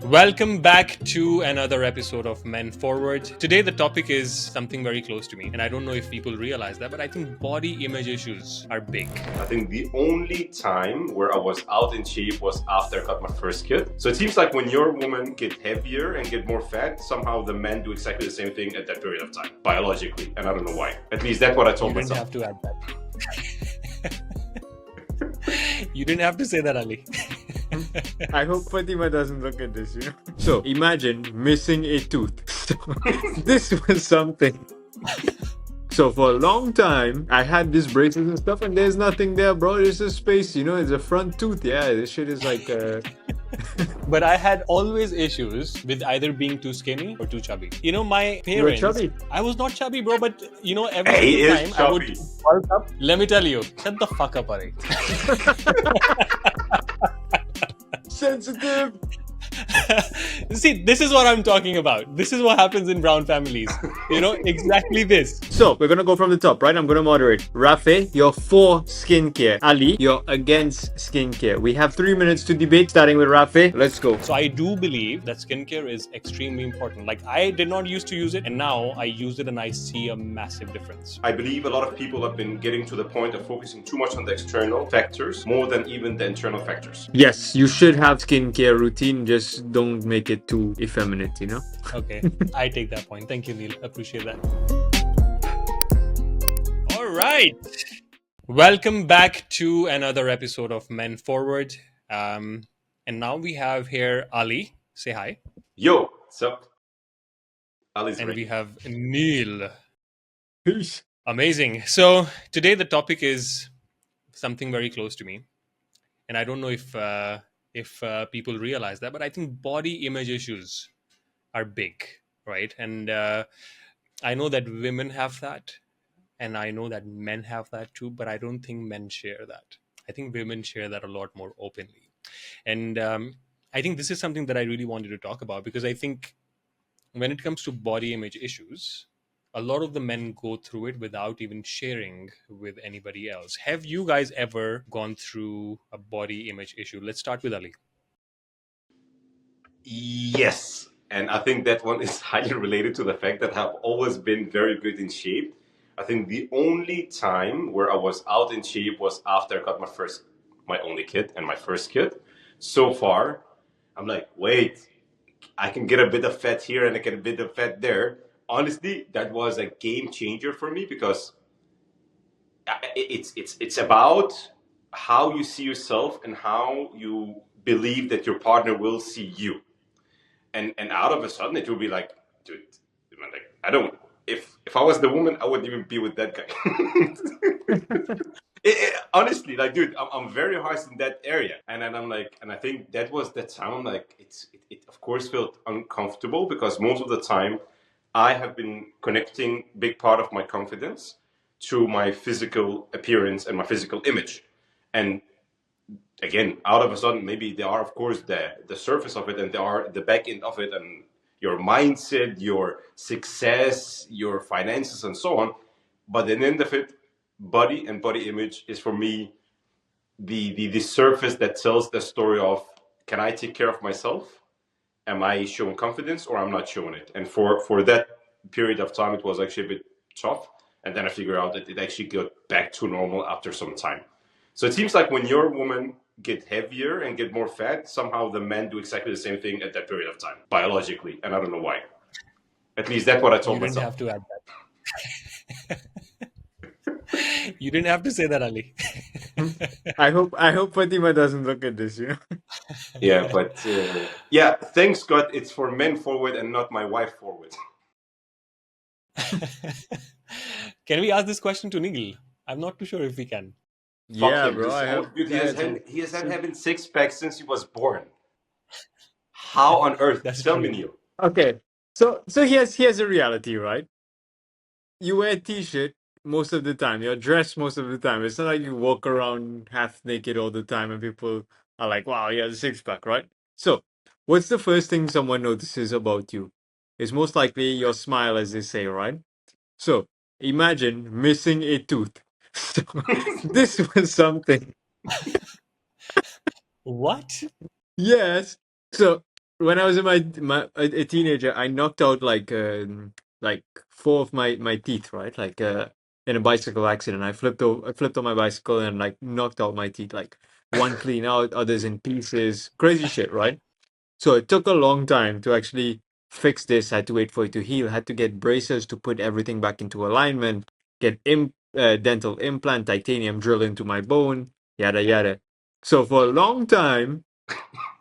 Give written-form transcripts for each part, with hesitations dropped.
Welcome back to another episode of Men Forward. Today, the topic is something very close to me, and I don't know if people realize that, but I think body image issues are big. I think the only time where I was out in shape was after I got my first kid. So it seems like when your woman get heavier and get more fat, somehow the men do exactly the same thing at that period of time, biologically, and I don't know why. At least that's what I told You didn't myself. have to add that. You didn't have to say that, Ali. I hope Fatima doesn't look at this, So imagine missing a tooth. So, this was something. So for a long time, I had these braces and stuff, and there's nothing there, bro. There's a space, it's a front tooth. Yeah, this shit is like. But I had always issues with either being too skinny or too chubby. My You were parents. chubby. I was not chubby, bro, but every He single is time I would chubby. bulk up. Let me tell you, shut the fuck up, Ari. Sensitive. See, this is what I'm talking about. This is what happens in brown families. Exactly this. So we're gonna go from the top, right? I'm gonna moderate. Rafe, you're for skincare. Ali, you're against skincare. We have 3 minutes to debate, starting with Rafe. Let's go. So I do believe that skincare is extremely important. Like, I did not used to use it, and now I use it and I see a massive difference. I believe a lot of people have been getting to the point of focusing too much on the external factors more than even the internal factors. Yes, you should have skincare routine. Just don't make it too effeminate, Okay, I take that point. Thank you, Neil. Appreciate that. All right. Welcome back to another episode of Men Forward. And now we have here Ali. Say hi. Yo, what's up? Ali's And ready. we have Neil. Peace. Amazing. So today the topic is something very close to me, and I don't know if people realize that, but I think body image issues are big, right? And I know that women have that, and I know that men have that too, but I don't think men share that. I think women share that a lot more openly, and I think this is something that I really wanted to talk about, because I think when it comes to body image issues, a lot of the men go through it without even sharing with anybody else. Have you guys ever gone through a body image issue? Let's start with Ali. Yes, and I think that one is highly related to the fact that I've always been very good in shape. I think the only time where I was out in shape was after I got my only kid and my first kid. So far, I'm like, wait, I can get a bit of fat here and I get a bit of fat there. Honestly, that was a game changer for me because it's about how you see yourself and how you believe that your partner will see you. And out of a sudden it will be like, dude, like, I don't. If I was the woman, I wouldn't even be with that guy. Honestly, like, dude, I'm very harsh in that area, and then I'm like, and I think that was that time. I'm like, it of course felt uncomfortable because most of the time, I have been connecting big part of my confidence to my physical appearance and my physical image, and again, out of a sudden, maybe they are, of course, the surface of it, and they are the back end of it, and your mindset, your success, your finances, and so on. But at the end of it, body and body image is for me the surface that tells the story of, can I take care of myself? Am I showing confidence, or I'm not showing it? And for that period of time, it was actually a bit tough. And then I figured out that it actually got back to normal after some time. So it seems like when your woman get heavier and get more fat, somehow the men do exactly the same thing at that period of time, biologically, and I don't know why. At least that's what I told You didn't myself. have to add that. You didn't have to say that, Ali. I hope Fatima doesn't look at this, Yeah, but yeah, thanks God, it's for men forward and not my wife forward. Can we ask this question to Neil? I'm not too sure if we can. Fuck Yeah, him. bro. I have. Dude, he has had having six packs since he was born. How on earth? That's Tell true. me, Neil. Okay, so here's a reality, right? You wear a t-shirt most of the time. You're dressed most of the time. It's not like you walk around half naked all the time and people are like, "Wow, he has a six pack," right? So, what's the first thing someone notices about you? It's most likely your smile, as they say, right? So, imagine missing a tooth. So, this was something. What? Yes. So when I was in a teenager, I knocked out like four of my teeth, right? Like in a bicycle accident. I flipped on my bicycle and like knocked out my teeth, like one clean out, others in pieces. Crazy shit, right? So it took a long time to actually fix this. I had to wait for it to heal. Had to get braces to put everything back into alignment. Get dental implant, titanium drill into my bone, yada yada. So for a long time,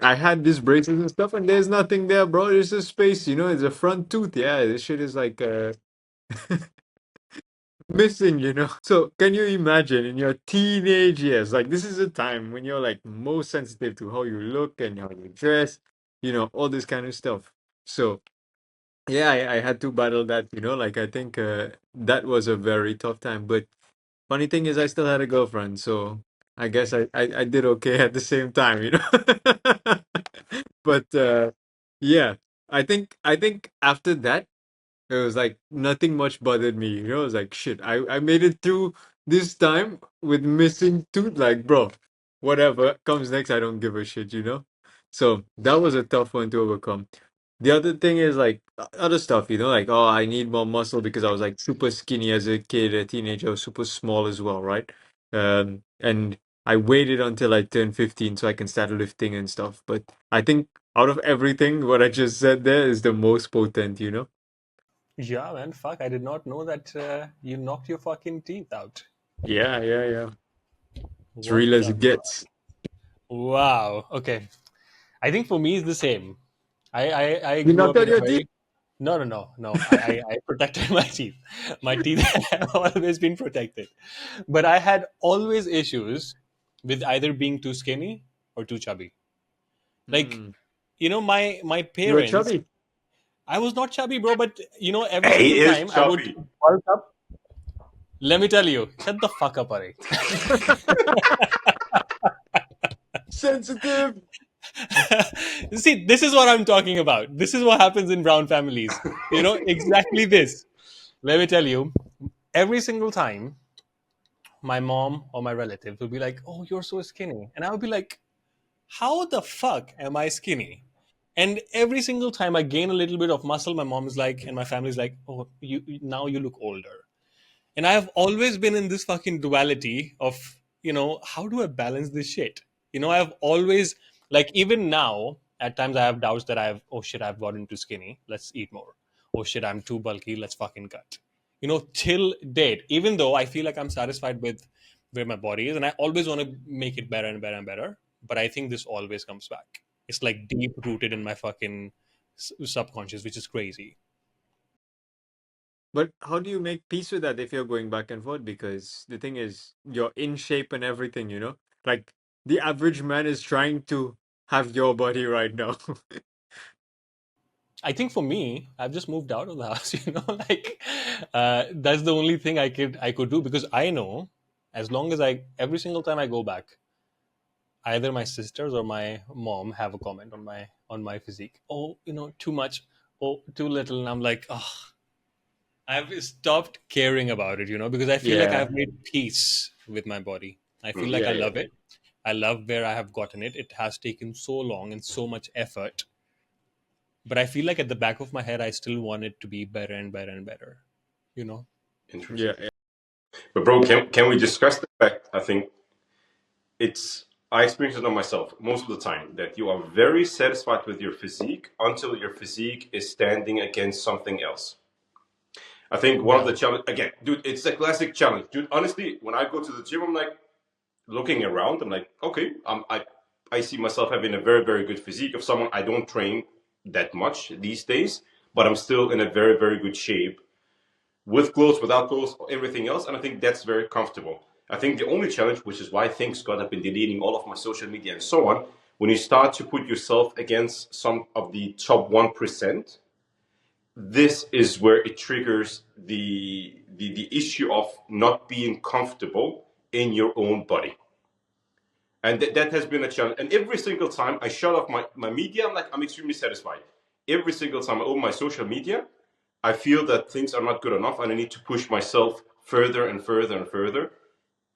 I had these braces and stuff, and there's nothing there, bro. There's a space, it's a front tooth. Yeah, this shit is like missing. So can you imagine in your teenage years, like this is a time when you're like most sensitive to how you look and how you dress, all this kind of stuff. So yeah, I had to battle that, like I think that was a very tough time. But funny thing is I still had a girlfriend, so I guess I did okay at the same time. But yeah, I think after that it was like nothing much bothered me. It was like shit. I made it through this time with missing tooth. Like, bro, whatever comes next, I don't give a shit. So that was a tough one to overcome. The other thing is like other stuff, like oh, I need more muscle because I was like super skinny as a kid, a teenager, I was super small as well, right? And I waited until I turned 15 so I can start lifting and stuff. But I think out of everything, what I just said there is the most potent. Yeah, man. Fuck, I did not know that you knocked your fucking teeth out. Yeah, yeah, yeah. It's What real as the? it gets. Wow. Okay. I think for me it's the same. I You grew knocked up out in a your teeth? very no no no no. I protected my teeth. My teeth have always been protected. But I had always issues with either being too skinny or too chubby. Like, Hmm. my You were parents, chubby. I was not chubby, bro, but every He single is time I would choppy. bulk up. Let me tell you, shut the fuck up, Ari. Sensitive. See, this is what I'm talking about. This is what happens in brown families. Exactly this. Let me tell you, every single time my mom or my relative will be like, "Oh, you're so skinny," and I would be like, "How the fuck am I skinny?" And every single time I gain a little bit of muscle, my mom is like, and my family's like, "Oh, now you look older." And I've always been in this fucking duality of, how do I balance this shit? I've always, like, even now, at times I have doubts that oh shit, I've gotten too skinny. Let's eat more. Oh shit, I'm too bulky. Let's fucking cut. Till date, even though I feel like I'm satisfied with where my body is, and I always want to make it better and better and better. But I think this always comes back. It's like deep rooted in my fucking subconscious, which is crazy. But how do you make peace with that if you're going back and forth? Because the thing is, you're in shape and everything. Like the average man is trying to have your body right now. I think for me, I've just moved out of the house. Like that's the only thing I could do because I know as long as every single time I go back, either my sisters or my mom have a comment on my physique. Oh, too much. Oh, too little, and I'm like, oh, I've stopped caring about it. Because I feel like Yeah. I've made peace with my body. I feel like Yeah, I yeah. love it. I love where I have gotten it. It has taken so long and so much effort, but I feel like at the back of my head, I still want it to be better and better and better. You know? Interesting. Yeah. But bro, can we discuss the fact? I think I experience it on myself most of the time that you are very satisfied with your physique until your physique is standing against something else. I think one of Yeah. the challenge again, dude, it's a classic challenge, dude. Honestly, when I go to the gym, I'm like looking around. I'm like, okay, I see myself having a very very good physique of someone I don't train that much these days, but I'm still in a very very good shape with clothes, without clothes, everything else. And I think that's very comfortable. I think the only challenge, which is why, thanks God, I've been deleting all of my social media and so on, when you start to put yourself against some of the top 1%, this is where it triggers the issue of not being comfortable in your own body. And that has been a challenge. And every single time I shut off my media, I'm extremely satisfied. Every single time I open my social media, I feel that things are not good enough and I need to push myself further and further and further.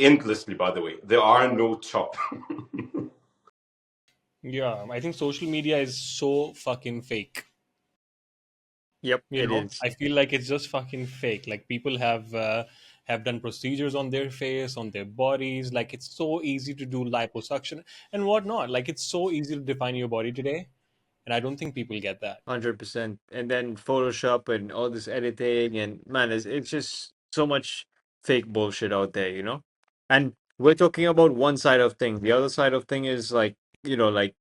Endlessly, by the way. There are no top. Yeah, I think social media is so fucking fake. Yep, You it know, is. I feel like it's just fucking fake. Like people have done procedures on their face, on their bodies. Like it's so easy to do liposuction and whatnot. Like it's so easy to define your body today, and I don't think people get that. 100%. And then Photoshop and all this editing, and man, it's just so much fake bullshit out there, you know? And we're talking about one side of thing. The other side of thing is like, like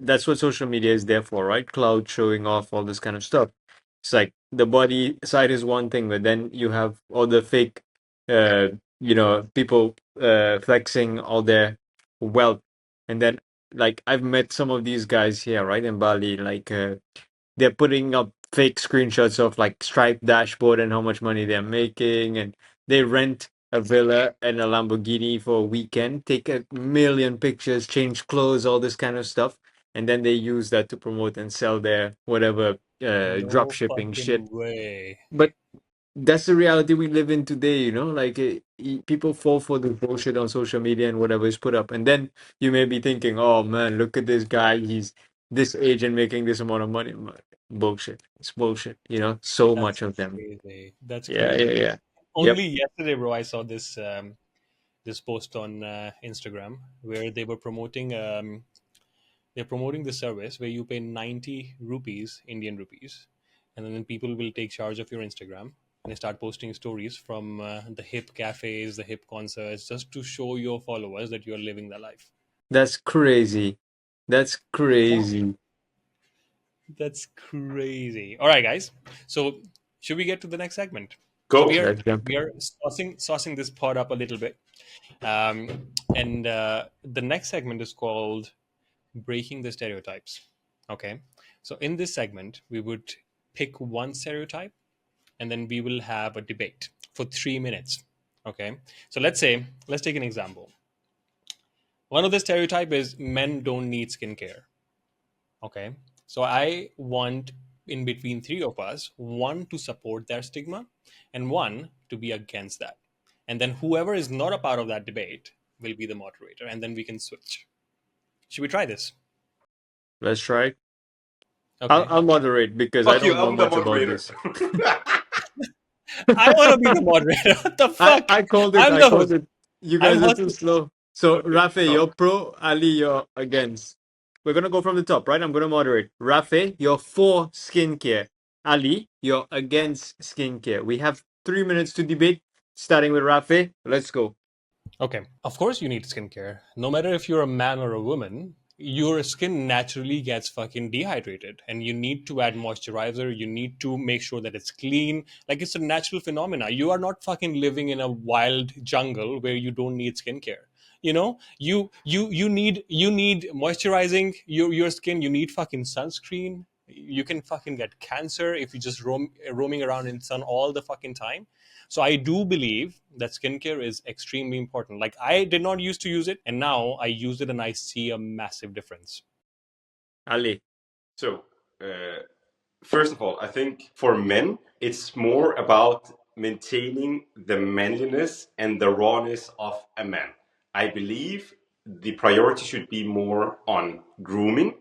that's what social media is there for, right? Cloud showing off all this kind of stuff. It's like the body side is one thing, but then you have all the fake, uh, people flexing all their wealth. And then, like, I've met some of these guys here, right, in Bali, like, they're putting up fake screenshots of like Stripe dashboard and how much money they're making, and they rent a villa and a Lamborghini for a weekend, take a million pictures, change clothes, all this kind of stuff, and then they use that to promote and sell their whatever drop No shipping shit. fucking way. But that's the reality we live in today, like people fall for the bullshit on social media and whatever is put up, and then you may be thinking, oh man, look at this guy, he's this age and making this amount of money. Bullshit, it's bullshit, so That's much of them. crazy. That's Yeah, crazy. yeah, yeah. Yep. Only yesterday, bro, I saw this post on Instagram where they're promoting the service where you pay 90 rupees, Indian rupees, and then people will take charge of your Instagram and they start posting stories from the hip cafes, the hip concerts, just to show your followers that you're living the life. That's crazy. That's crazy. That's crazy. All right, guys. So should we get to the next segment? So Go. Let's jump. we are saucing this pod up a little bit, and the next segment is called breaking the stereotypes. Okay, so in this segment, we would pick one stereotype, and then we will have a debate for 3 minutes. Okay, so let's take an example. One of the stereotype is men don't need skincare. Okay. So I want in between three of us, one to support that stigma and one to be against that. And then whoever is not a part of that debate will be the moderator. And then we can switch. Should we try this? Let's try. I'll, Okay. I'll moderate because I Fuck you, don't know I'm the much about moderator. this. I want to be the moderator. What the I, fuck? I called it. I'm I the called host. it. You I'm guys are host. too slow. So, Okay, Rafe, so you're pro. Ali, you're against. We're going to go from the top, right? I'm going to moderate. Rafe, you're for skincare. Ali, you're against skincare. We have 3 minutes to debate, starting with Rafe. Let's go. Okay. Of course, you need skincare. No matter if you're a man or a woman, your skin naturally gets fucking dehydrated and you need to add moisturizer. You need to make sure that it's clean. Like it's a natural phenomena. You are not fucking living in a wild jungle where you don't need skincare. You need moisturizing your skin. You need fucking sunscreen. You can fucking get cancer if you just roaming around in sun all the fucking time. So I do believe that skincare is extremely important. Like I did not used to use it, and now I use it, and I see a massive difference. Ali. so first of all, I think for men, it's more about maintaining the manliness and the rawness of a man. I believe the priority should be more on grooming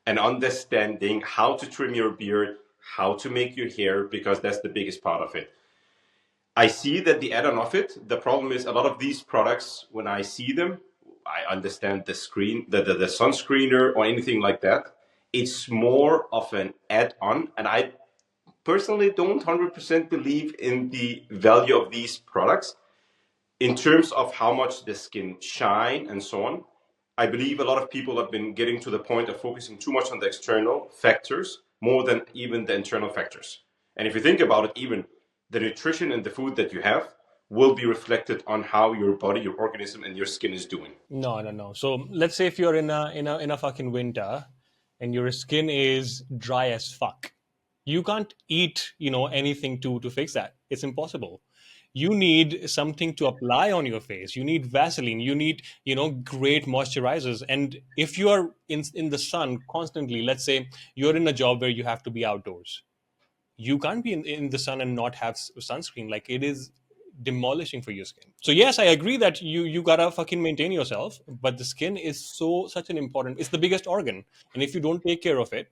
and understanding how to trim your beard, how to make your hair, because that's the biggest part of it. I see that the add-on of it. The problem is a lot of these products, when I see them, I understand the screen, the sunscreener or anything like that. It's more of an add-on, and I personally don't 100% believe in the value of these products in terms of how much the skin shine and so on. I believe a lot of people have been getting to the point of focusing too much on the external factors more than even the internal factors. And if you think about it, even the nutrition and the food that you have will be reflected on how your body, your organism, and your skin is doing. No, no, no. So let's say if you're in a fucking winter, and your skin is dry as fuck, you can't eat anything to fix that. It's impossible. You need something to apply on your face. You need Vaseline. You need great moisturizers. And if you are in the sun constantly, let's say you're in a job where you have to be outdoors, you can't be in the sun and not have sunscreen. Like it is demolishing for your skin. So yes, I agree that you gotta fucking maintain yourself, but the skin is such an important. It's the biggest organ, and if you don't take care of it,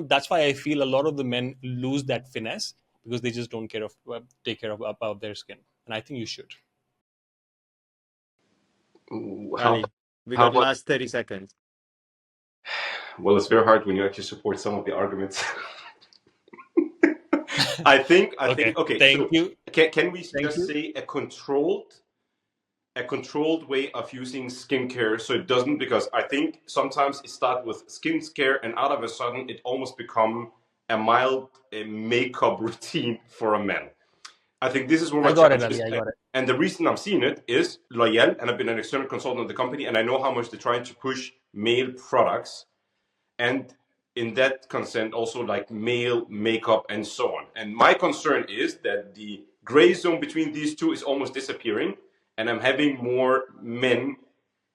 that's why I feel a lot of the men lose that finesse because they just don't care of take care of about their skin, and I think you should. How Ali, we how got about? last 30 seconds. Well, it's very hard when you actually support some of the arguments. I think. Okay, Okay, thank so you, can we thank just you. say a controlled way of using skincare so it doesn't, because I think sometimes it starts with skincare and out of a sudden it almost become a mild makeup routine for a man. I think this is where my I got it, challenge Ali. is. I got it. And the reason I'm seeing it is Loyal, and I've been an external consultant of the company, and I know how much they're trying to push male products, and in that consent also like male makeup and so on. And my concern is that the gray zone between these two is almost disappearing, and I'm having more men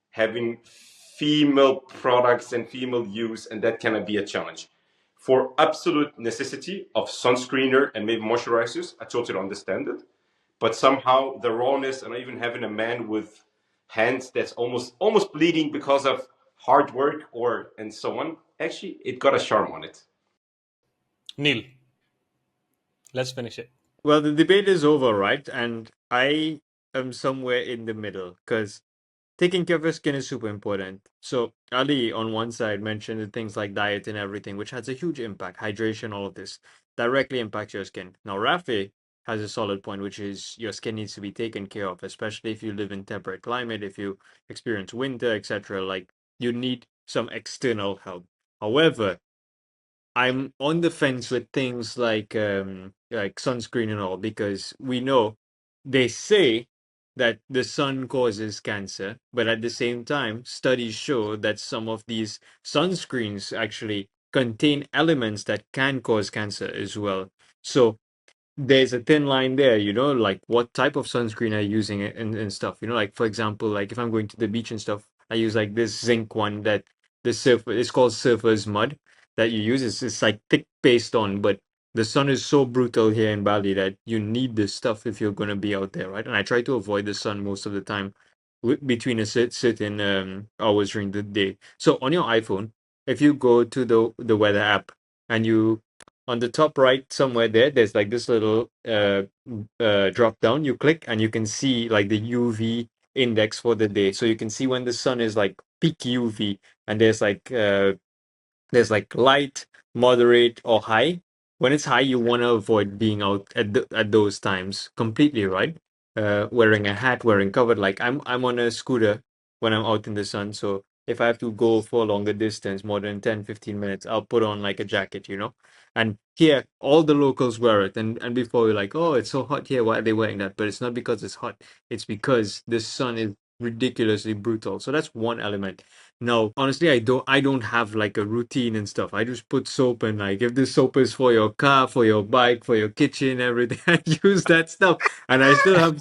having female products and female use, and that cannot be a challenge. For absolute necessity of sunscreener and maybe moisturizers, I totally understand it. But somehow the rawness, and even having a man with hands that's almost bleeding because of hard work or and so on, actually it got a charm on it. Neil, let's finish it. Well, the debate is over, right? And I am somewhere in the middle because taking care of your skin is super important. So Ali on one side mentioned the things like diet and everything, which has a huge impact. Hydration, all of this directly impacts your skin. Now Rafi has a solid point, which is your skin needs to be taken care of, especially if you live in temperate climate, if you experience winter, etc. Like you need some external help. However, I'm on the fence with things like sunscreen and all because we know they say that the sun causes cancer, but at the same time, studies show that some of these sunscreens actually contain elements that can cause cancer as well. So there's a thin line there, like what type of sunscreen are you using and stuff. Like for example, like if I'm going to the beach and stuff, I use like this zinc one that it's called surfer's mud that you use. It's like thick paste on, but the sun is so brutal here in Bali that you need this stuff if you're gonna be out there, right? And I try to avoid the sun most of the time between a certain hours during the day. So on your iPhone, if you go to the weather app and you on the top right somewhere there's like this little drop down. You click and you can see like the UV index for the day. So you can see when the sun is like peak UV, and there's like light, moderate, or high. When it's high, you want to avoid being out at those times completely, right? Wearing a hat, wearing covered. Like I'm on a scooter when I'm out in the sun, so if I have to go for a longer distance, more than 10, 15 minutes, I'll put on like a jacket. And here, all the locals wear it. And before we're like, oh, it's so hot here. Why are they wearing that? But it's not because it's hot. It's because the sun is ridiculously brutal. So that's one element. No, honestly, I don't have like a routine and stuff. I just put soap and like if this soap is for your car, for your bike, for your kitchen, everything, I use that stuff. And I still have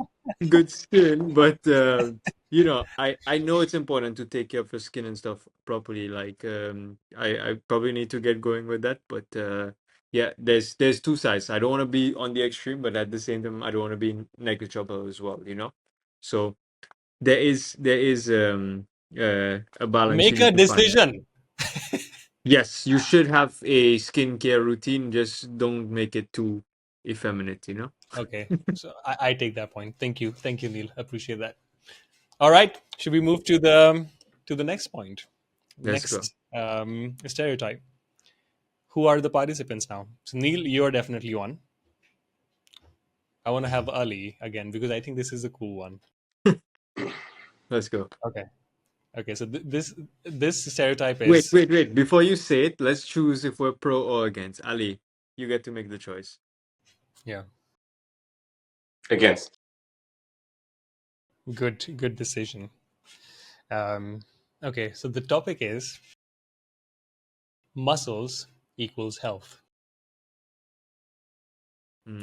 good skin, but I know it's important to take care of your skin and stuff properly. Like I probably need to get going with that, but yeah, there's two sides. I don't want to be on the extreme, but at the same time, I don't want to be negligible as well. So there is a balance you Make a need to find. decision. Yes, you should have a skincare routine. Just don't make it too effeminate. Okay, so I take that point. Thank you, Neil. Appreciate that. All right, should we move to the next point? Let's go. Next stereotype. Who are the participants now? So Neil, you're definitely one. I want to have Ali again because I think this is a cool one. Let's go. Okay. Okay. So this stereotype Wait, is wait, wait. Before you say it, let's choose if we're pro or against. Ali, you get to make the choice. yeah, Against. good decision. Okay. So the topic is muscles equals health.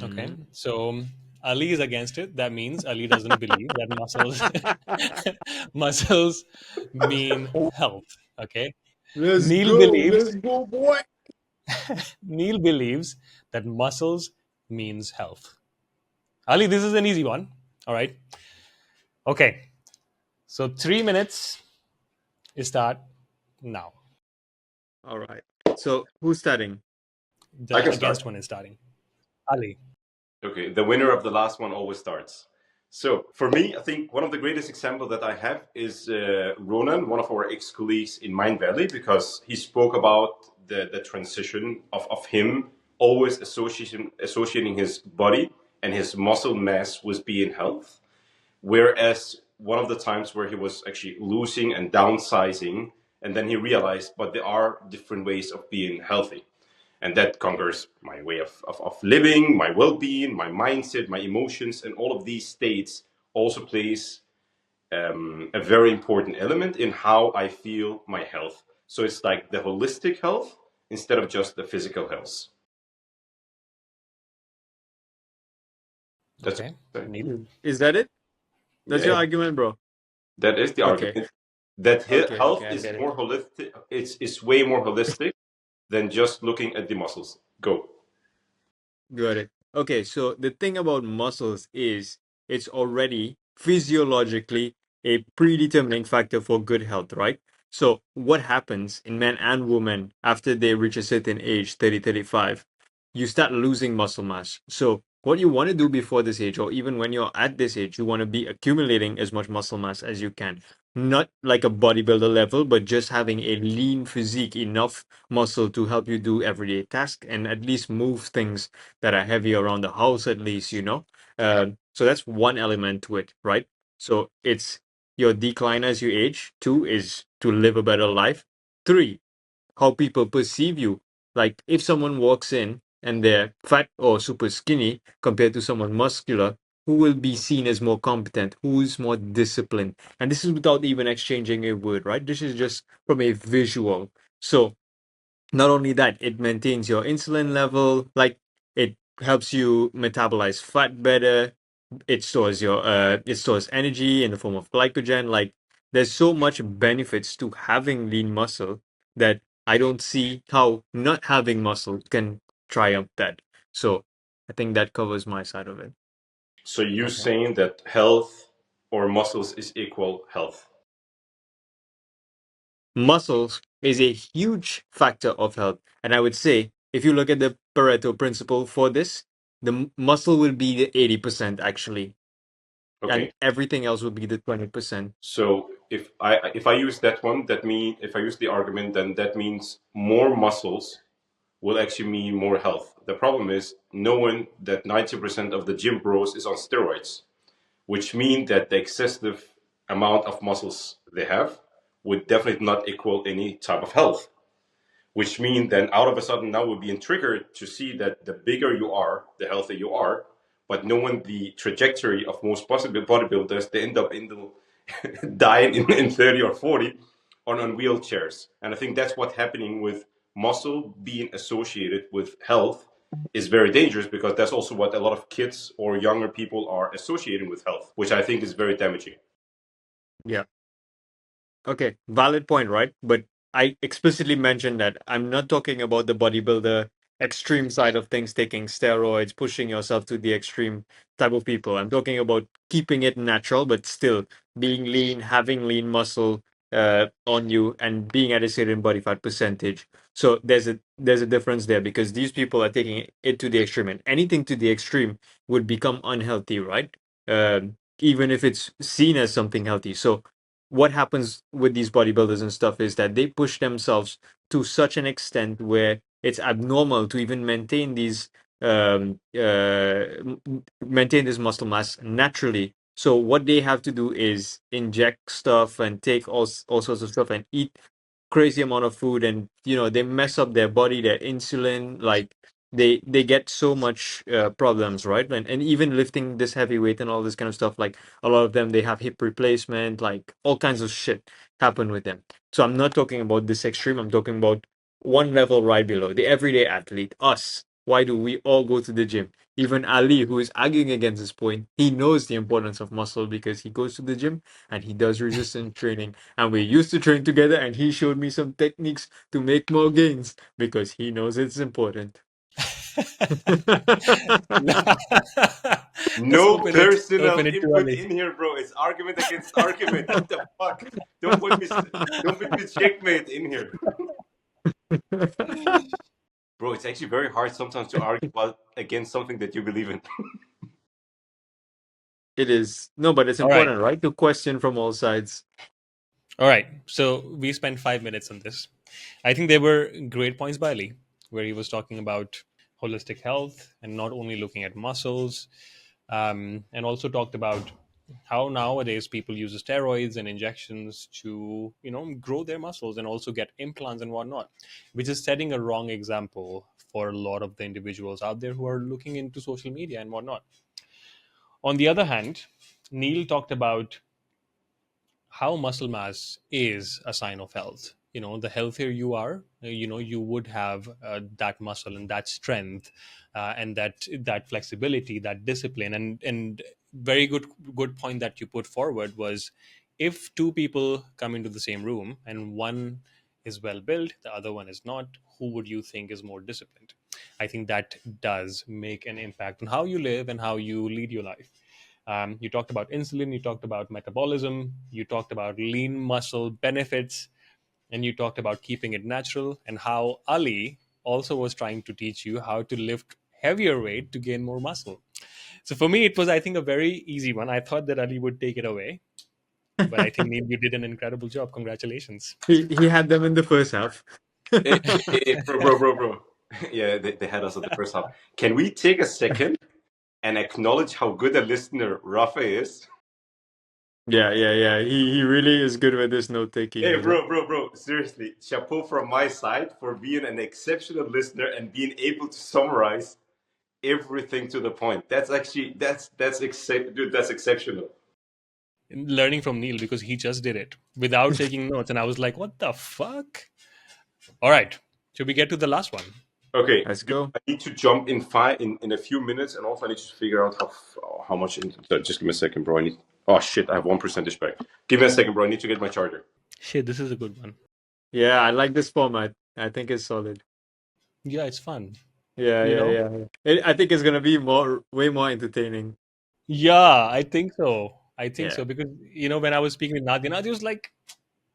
Okay. Mm. So Ali is against it. That means Ali doesn't believe that muscles mean health. Okay. Let's Neil go. believes Let's go, boy. Neil believes that muscles means health. Ali, this is an easy one. All right. Okay. So 3 minutes is start now. All right. So who's starting? I The can start. against one is starting. Ali. Okay, the winner of the last one always starts. So for me, I think one of the greatest examples that I have is Ronan, one of our ex-colleagues in Mind Valley, because he spoke about the transition of him always associating his body and his muscle mass with being health. Whereas one of the times where he was actually losing and downsizing, and then he realized, but there are different ways of being healthy. And that conquers my way of living, my well-being, my mindset, my emotions, and all of these states also plays a very important element in how I feel my health. So it's like the holistic health instead of just the physical health. That's Okay. what I'm saying. Neil. Is that it? That's your Yeah, argument, bro. that is the Okay. argument. That Okay. health Okay. I is get it. more holistic. It's way more holistic than just looking at the muscles. Go. Got it. Okay, so the thing about muscles is it's already physiologically a predetermining factor for good health, right? So what happens in men and women after they reach a certain age, 30, 35, you start losing muscle mass. So what you want to do before this age, or even when you're at this age, you want to be accumulating as much muscle mass as you can. Not like a bodybuilder level, but just having a lean physique, enough muscle to help you do everyday tasks and at least move things that are heavy around the house, at least, you know. So that's one element to it, right? So it's your decline as you age. Two is to live a better life. Three, how people perceive you. Like if someone walks in and they're fat or super skinny compared to someone muscular, who will be seen as more competent, who's more disciplined. And this is without even exchanging a word, right? This is just from a visual. So not only that, it maintains your insulin level, like it helps you metabolize fat better. It stores energy in the form of glycogen. Like there's so much benefits to having lean muscle that I don't see how not having muscle can triumph that. So I think that covers my side of it. So you Okay. saying that health or muscles is equal health? Muscles is a huge factor of health. And I would say, if you look at the Pareto principle for this, the muscle will be the 80% actually, and Okay. everything else will be the 20%. So if I use that one, that mean if I use the argument, then that means more muscles will actually mean more health. The problem is knowing that 90% of the gym bros is on steroids, which mean that the excessive amount of muscles they have would definitely not equal any type of health. Which means then out of a sudden now we're being triggered to see that the bigger you are, the healthier you are. But knowing the trajectory of most possible bodybuilders, they end up in the dying in 30 or 40 on wheelchairs. And I think that's what's happening with muscle being associated with health is very dangerous because that's also what a lot of kids or younger people are associating with health, which I think is very damaging. Yeah. Okay, valid point, right? But I explicitly mentioned that I'm not talking about the bodybuilder extreme side of things, taking steroids, pushing yourself to the extreme type of people. I'm talking about keeping it natural, but still being lean, having lean muscle on you, and being at a certain body fat percentage. So there's a difference there because these people are taking it to the extreme, and anything to the extreme would become unhealthy, right? Even if it's seen as something healthy. So what happens with these bodybuilders and stuff is that they push themselves to such an extent where it's abnormal to even maintain these maintain this muscle mass naturally. So what they have to do is inject stuff and take all sorts of stuff and eat crazy amount of food, and they mess up their body, their insulin, like they get so much problems, right? And even lifting this heavy weight and all this kind of stuff, like a lot of them, they have hip replacement, like all kinds of shit happen with them. So I'm not talking about this extreme, I'm talking about one level right below the everyday athlete, us. Why do we all go to the gym? Even Ali, who is arguing against this point, he knows the importance of muscle because he goes to the gym and he does resistance training, and we used to train together, and he showed me some techniques to make more gains because he knows it's important. Let's No open it. personal Open it too input early. in here, bro. It's argument against argument. What the fuck? Don't put me, don't put me checkmate in here, bro. It's actually very hard sometimes to argue about against something that you believe in. It is. No, but it's All right. important, right? To question from all sides. All right. So we spent 5 minutes on this. I think there were great points by Lee, where he was talking about holistic health and not only looking at muscles, and also talked about how nowadays people use steroids and injections to, grow their muscles and also get implants and whatnot, which is setting a wrong example for a lot of the individuals out there who are looking into social media and whatnot. On the other hand, Neil talked about how muscle mass is a sign of health. The healthier you are, you would have that muscle and that strength, and that flexibility, that discipline, and very good point that you put forward was, if two people come into the same room and one is well built, the other one is not, who would you think is more disciplined? I think that does make an impact on how you live and how you lead your life. You talked about insulin, you talked about metabolism, you talked about lean muscle benefits, and you talked about keeping it natural, and how Ali also was trying to teach you how to lift heavier weight to gain more muscle. So for me, it was, I think, a very easy one. I thought that Ali would take it away, but I think Neil, you did an incredible job. Congratulations. He had them in the first half. Bro. Yeah, they had us at the first half. Can we take a second and acknowledge how good a listener Rafa is? Yeah. He really is good with this note taking, Hey, bro. Seriously, chapeau from my side for being an exceptional listener and being able to summarize everything to the point. That's actually dude, that's exceptional. Learning from Neil, because he just did it without taking notes, and I was like, what the fuck? All right, should we get to the last one? Okay, Let's dude, go. I need to jump in a few minutes, and also I need to figure out how much. Just give me a second, bro. I need. Oh shit, I have 1% back. Give me a second, bro. I need to get my charger. Shit, this is a good one. Yeah, I like this format. I think it's solid. Yeah, it's fun. Yeah, you yeah, know yeah. I think it's gonna be way more entertaining. Yeah, I think so. I think Yeah, so because when I was speaking with Nadia was like,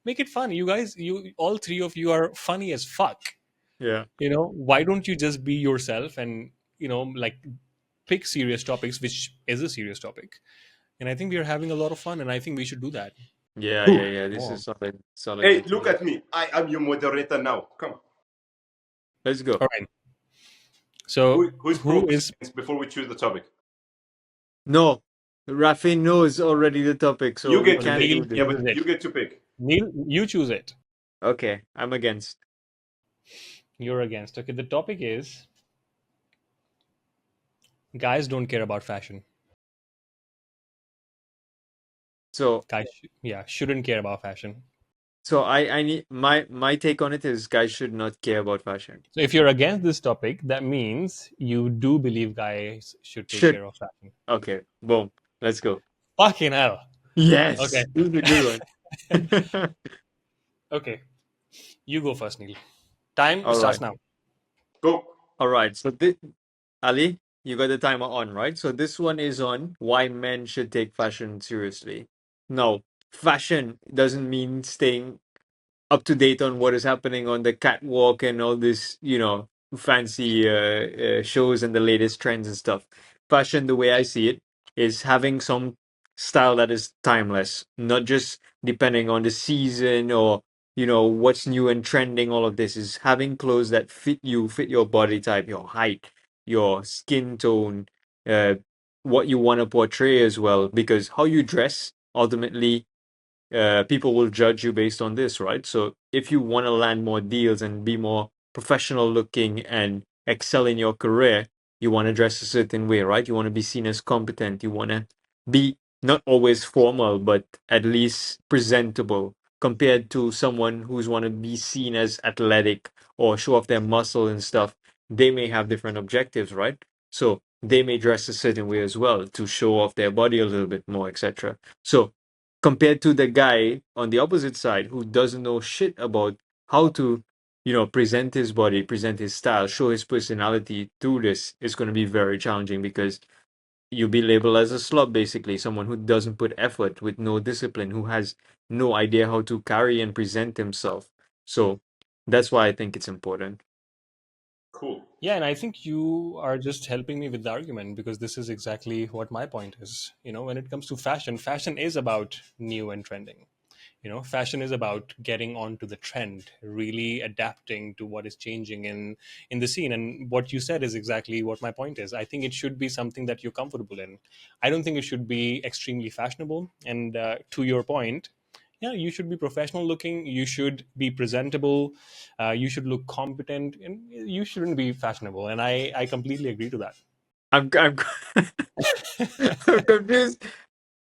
"Make it fun, you guys. You all three of you are funny as fuck. yeah, Why don't you just be yourself and like pick serious topics, which is a serious topic." And I think we are having a lot of fun, and I think we should do that. yeah. This Oh. is solid, solid Hey, look material. at me. I am your moderator now. Come. Let's go. All right. So Who's who pros is before we choose the topic? No, Rafi knows already the topic, so You we get to can't pick. Neil do this. Yeah, chooses but it? you get to pick. Neil, you choose it. Okay, I'm against. You're against. Okay, the topic is guys don't care about fashion. So, Guys, shouldn't care about fashion. I need my take on it is guys should not care about fashion. So if you're against this topic, that means you do believe guys should take Should care of fashion. Okay, boom. Let's go. Fucking hell. Okay. Yes, this is a good one. Okay. You go first, Neil. Time All right, starts now. Go. all right. So Ali, you got the timer on, right? So this one is on why men should take fashion seriously. No, fashion doesn't mean staying up to date on what is happening on the catwalk and all this, fancy shows and the latest trends and stuff. Fashion, the way I see it, is having some style that is timeless, not just depending on the season or what's new and trending. All of this is having clothes that fit you, fit your body type, your height, your skin tone, uh, what you want to portray as well. Because how you dress ultimately people will judge you based on this, right? So if you want to land more deals and be more professional looking and excel in your career, you want to dress a certain way, right? You want to be seen as competent. You want to be not always formal, but at least presentable compared to someone who's want to be seen as athletic or show off their muscle and stuff. They may have different objectives, right? So they may dress a certain way as well to show off their body a little bit more, etc. So compared to the guy on the opposite side who doesn't know shit about how to present his body, present his style, show his personality through this, is going to be very challenging because you'll be labeled as a slob, basically, someone who doesn't put effort, with no discipline, who has no idea how to carry and present himself. So that's why I think it's important. Cool. Yeah, and I think you are just helping me with the argument because this is exactly what my point is. When it comes to fashion, fashion is about new and trending. Fashion is about getting onto the trend, really adapting to what is changing in the scene. And what you said is exactly what my point is. I think it should be something that you're comfortable in. I don't think it should be extremely fashionable. And to your point, yeah, you should be professional looking, you should be presentable, you should look competent, and you shouldn't be fashionable. And I completely agree to that. I'm I'm confused.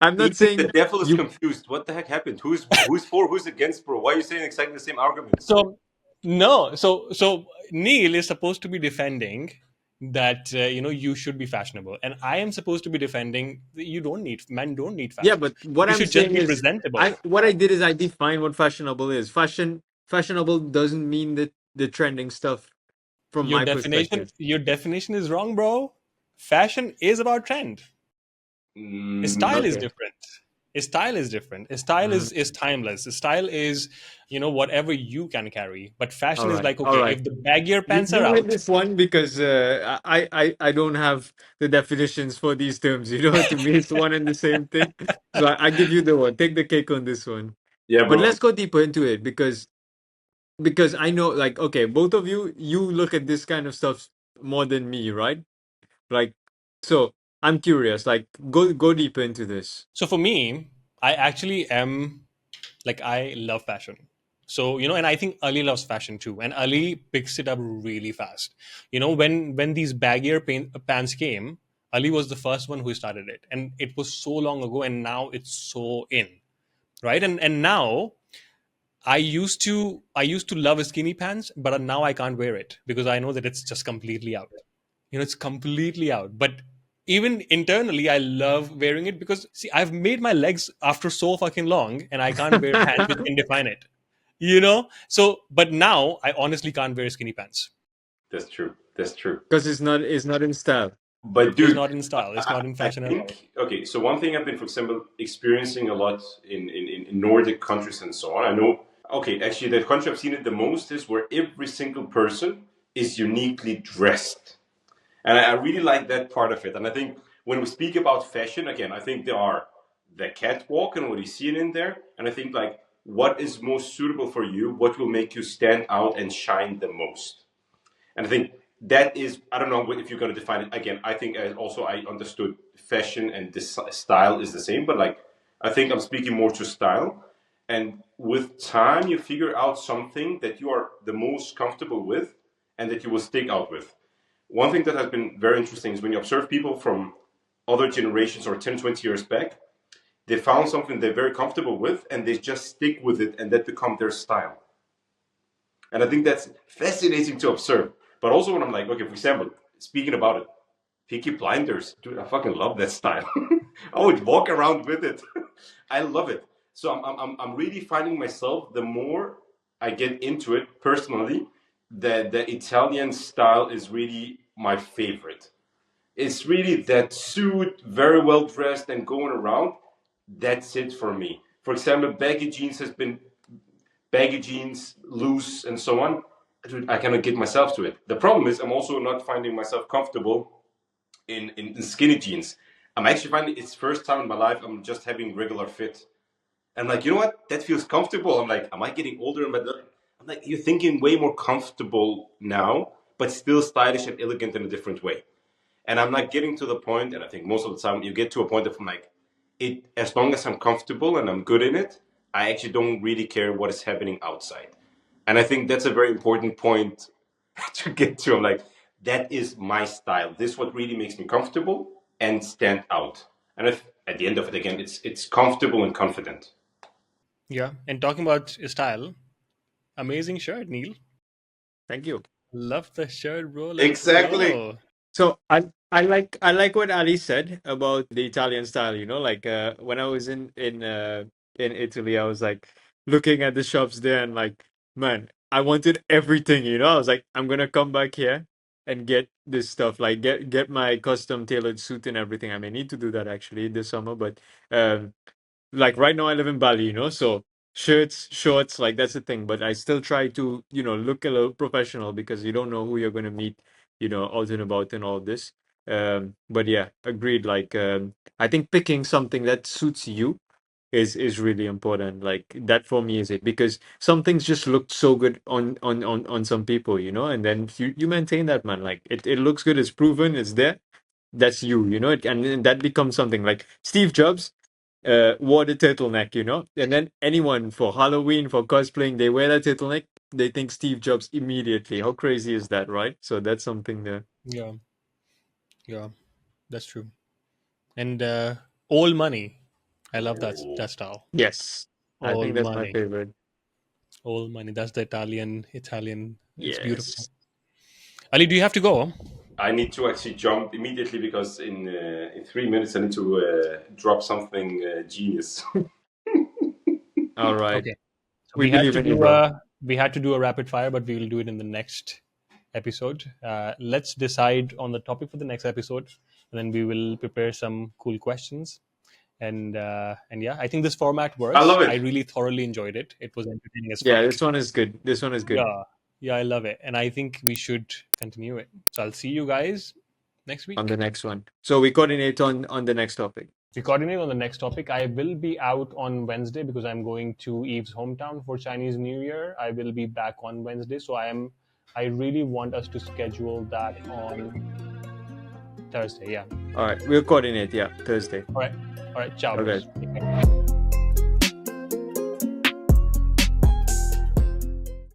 I'm not Even the saying devil is you. confused. What the heck happened? Who's for? Who's against, bro? Why are you saying exactly the same arguments? So no, so Neil is supposed to be defending that you should be fashionable, and I am supposed to be defending that you don't need men don't need Yeah, fashion. but what You I'm should just saying be is, presentable. I did is I define what fashionable is. Fashionable doesn't mean that the trending stuff from Your my definition perspective. your definition is wrong, bro. Fashion is about trend. Style is Okay. different. Style is different. Style Mm, is timeless. Style is whatever you can carry. But all fashion is right. like, All okay, right. if the baggier You pants are you win out, this one because I don't have the definitions for these terms. To me it's one and the same thing. So I give you the one. Take the cake on this one. Yeah, But bro. let's go deeper into it because I know, like, okay, both of you look at this kind of stuff more than me, right? Like, so I'm curious. Like, go deeper into this. so for me, I actually am like, I love fashion. So, and I think Ali loves fashion too. And Ali picks it up really fast. When these baggier pants came, Ali was the first one who started it. And it was so long ago, and now it's so in. Right. And now I used to love skinny pants, but now I can't wear it because I know that it's just completely out. It's completely out. But even internally, I love wearing it because, see, I've made my legs after so fucking long, and I can't wear pants which can define it. So, but now I honestly can't wear skinny pants. That's true. That's true. Because it's not in style. But It's dude, not in style. It's not in I fashion at all. think okay. So one thing I've been, for example, experiencing a lot in Nordic countries and so on. I know. Okay, actually, the country I've seen it the most is where every single person is uniquely dressed. And I really like that part of it. And I think when we speak about fashion, again, I think there are the catwalk and what you see in there. And I think, like, what is most suitable for you, what will make you stand out and shine the most. And I think that is, I don't know if you're going to define it. Again, I think also I understood fashion and this style is the same, but like, I think I'm speaking more to style. And with time, you figure out something that you are the most comfortable with and that you will stick out with. One thing that has been very interesting is when you observe people from other generations or 10, 20 years back, they found something they're very comfortable with and they just stick with it and that become their style. And I think that's fascinating to observe. But also when I'm like, okay, for example, speaking about it, Peaky Blinders, dude, I fucking love that style. I would walk around with it. I love it. So I'm really finding myself, the more I get into it personally, the Italian style is really my favorite. It's really that suit, very well dressed and going around. That's it for me. For example, baggy jeans, loose, and so on. Dude, I cannot get myself to it. The problem is I'm also not finding myself comfortable in skinny jeans. I'm actually finding it's first time in my life I'm just having regular fit. I'm like, you know what? That feels comfortable. I'm like, am I getting older? I'm like, you're thinking way more comfortable now, but still stylish and elegant in a different way. And I'm not getting to the point, and I think most of the time you get to a point of I'm like, it as long as I'm comfortable and I'm good in it, I actually don't really care what is happening outside. And I think that's a very important point to get to. I'm like, that is my style. This is what really makes me comfortable and stand out. And if at the end of it again, it's comfortable and confident. Yeah. And talking about style, amazing shirt, Neil. Thank you. Love the shirt, bro. Let's Exactly. go. So I like what Ali said about the Italian style. Like, when I was in Italy, I was like looking at the shops there and like, man, I wanted everything. I was like, I'm gonna come back here. and get this stuff, like get my custom tailored suit and everything. I may need to do that actually this summer, but um like right now I live in Bali, so shirts, shorts, like that's the thing. But I still try to, look a little professional because you don't know who you're gonna meet, out and about and all this. But yeah, agreed. Like I think picking something that suits you is really important. Like that for me is it, because some things just look so good on some people, and then you maintain that, man. Like it looks good, it's proven, it's there. That's you, and then that becomes something like Steve Jobs wore the turtleneck, and then anyone for Halloween, for cosplaying, they wear that turtleneck, they think Steve Jobs immediately. How crazy is that, right? So that's something there. Yeah, yeah, that's true. And old money, I love that style. Yes, I think Old that's my money, favorite. old money. That's the Italian. It's beautiful. Yes. Ali, do you have to go? I need to actually jump immediately because in 3 minutes I need to drop something genius. All right. Okay. So We believe in you, bro. we had to do a rapid fire, but we will do it in the next episode. Let's decide on the topic for the next episode, and then we will prepare some cool questions. And yeah, I think this format I works. love I it. really thoroughly enjoyed it. It was entertaining as Yeah, fuck. this one is good. This one is good. Yeah, yeah, I love it, and I think we should continue it. So I'll see you guys next On the week. next one. So we coordinate on the next topic. We coordinate on the next topic. I will be out on Wednesday because I'm going to Eve's hometown for Chinese New Year. I will be back on Wednesday, so I really want us to schedule that on Thursday. Yeah. All right, we'll coordinate. Yeah, Thursday. All right. All right. Ciao, Okay. bros. Take care.